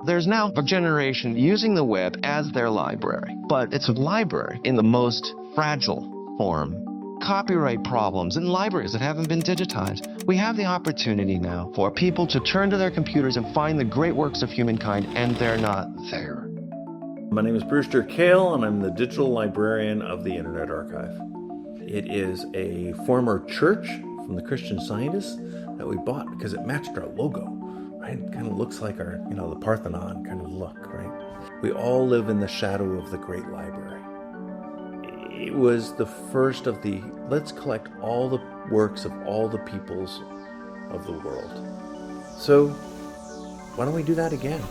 There's now a generation using the web as their library, but it's a library in the most fragile form. Copyright problems in libraries that haven't been digitized. We have the opportunity now for people to turn to their computers and find the great works of humankind, and they're not there. My name is Brewster Kale, and I'm the digital librarian of the Internet Archive. It is a former church from the Christian Scientists that we bought because it matched our logo. Right? It kind of looks like our, the Parthenon kind of look, right? We all live in the shadow of the great library. It was the first of the, let's collect all the works of all the peoples of the world. So, why don't we do that again?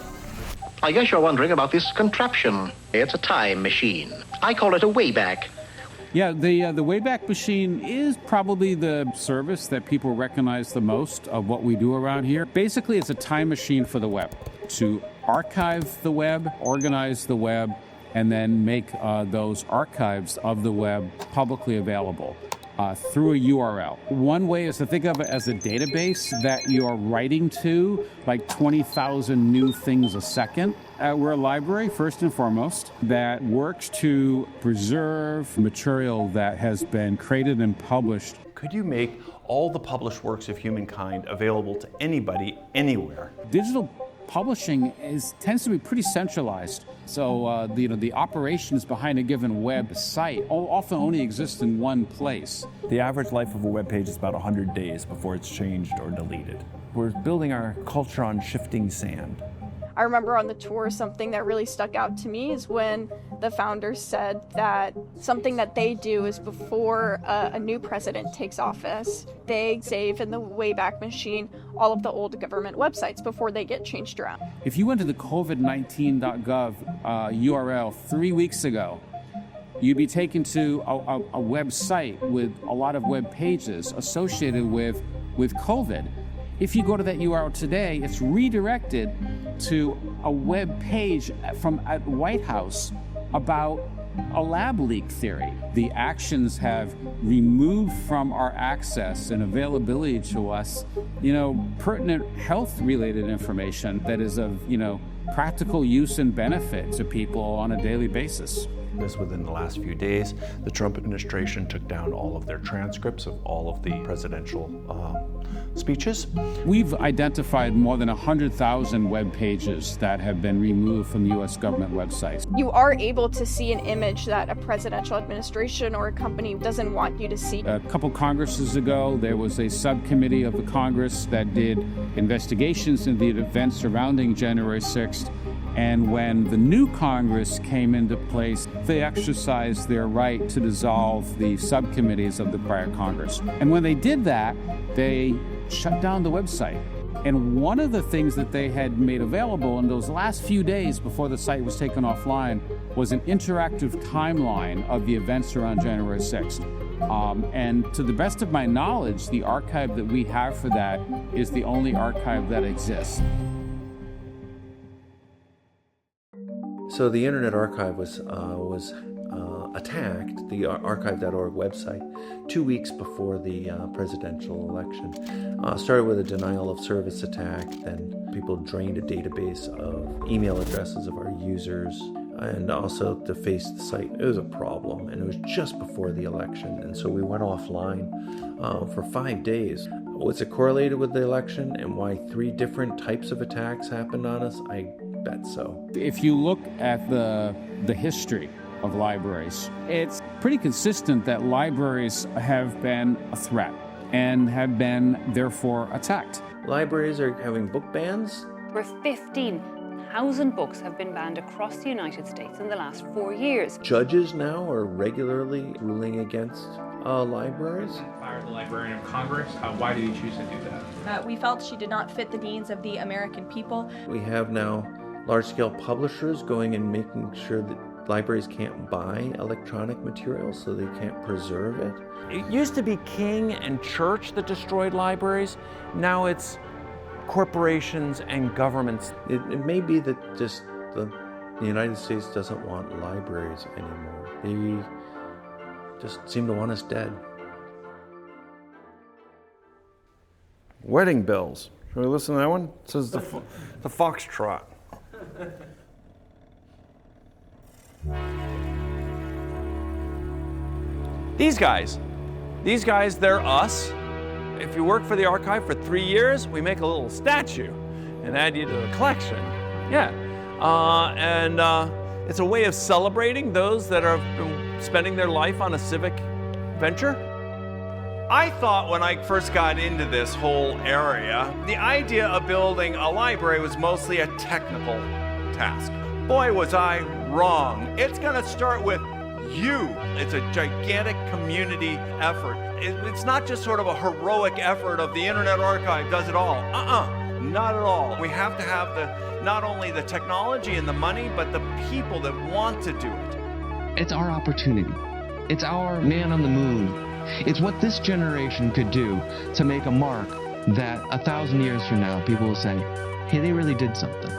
I guess you're wondering about this contraption. It's a time machine. I call it a Wayback. Yeah, the Wayback Machine is probably the service that people recognize the most of what we do around here. Basically, it's a time machine for the web to archive the web, organize the web, and then make those archives of the web publicly available through a URL. One way is to think of it as a database that you're writing to, like 20,000 new things a second. We're a library, first and foremost, that works to preserve material that has been created and published. Could you make all the published works of humankind available to anybody, anywhere? Digital publishing tends to be pretty centralized. So the operations behind a given web site often only exist in one place. The average life of a web page is about 100 days before it's changed or deleted. We're building our culture on shifting sand. I remember on the tour, something that really stuck out to me is when the founders said that something that they do is before a new president takes office, they save in the Wayback Machine all of the old government websites before they get changed around. If you went to the COVID-19.gov URL 3 weeks ago, you'd be taken to a website with a lot of web pages associated with COVID. If you go to that URL today, it's redirected to a web page at White House about a lab leak theory. The actions have removed from our access and availability to us, pertinent health-related information that is of, practical use and benefit to people on a daily basis. This within the last few days, the Trump administration took down all of their transcripts of all of the presidential speeches. We've identified more than 100,000 web pages that have been removed from U.S. government websites. You are able to see an image that a presidential administration or a company doesn't want you to see. A couple Congresses ago, there was a subcommittee of the Congress that did investigations into the events surrounding January 6th. And when the new Congress came into place, they exercised their right to dissolve the subcommittees of the prior Congress. And when they did that, they shut down the website. And one of the things that they had made available in those last few days before the site was taken offline was an interactive timeline of the events around January 6th. And to the best of my knowledge, the archive that we have for that is the only archive that exists. So the Internet Archive was attacked, the archive.org website, 2 weeks before the presidential election. Started with a denial of service attack, then people drained a database of email addresses of our users, and also to face the site. It was a problem, and it was just before the election, and so we went offline for 5 days. Was it correlated with the election and why 3 different types of attacks happened on us? I bet so. If you look at the history of libraries, it's pretty consistent that libraries have been a threat and have been therefore attacked. Libraries are having book bans. Over 15,000 books have been banned across the United States in the last 4 years. Judges now are regularly ruling against libraries. Fired the Librarian of Congress. Why did he choose to do that? We felt she did not fit the needs of the American people. We have now large-scale publishers going and making sure that libraries can't buy electronic materials, so they can't preserve it. It used to be king and church that destroyed libraries. Now it's corporations and governments. It may be that just the United States doesn't want libraries anymore. They just seem to want us dead. Wedding bells. Should we listen to that one? It says the foxtrot. These guys, they're us. If you work for the archive for 3 years, we make a little statue and add you to the collection. Yeah. It's a way of celebrating those that are spending their life on a civic venture. I thought when I first got into this whole area, the idea of building a library was mostly a technical task. Boy, was I wrong. It's gonna start with you. It's a gigantic community effort. It's not just sort of a heroic effort of the Internet Archive does it all. Not at all. We have to have not only the technology and the money, but the people that want to do it. It's our opportunity. It's our man on the moon. It's what this generation could do to make a mark that 1,000 years from now, people will say, hey, they really did something.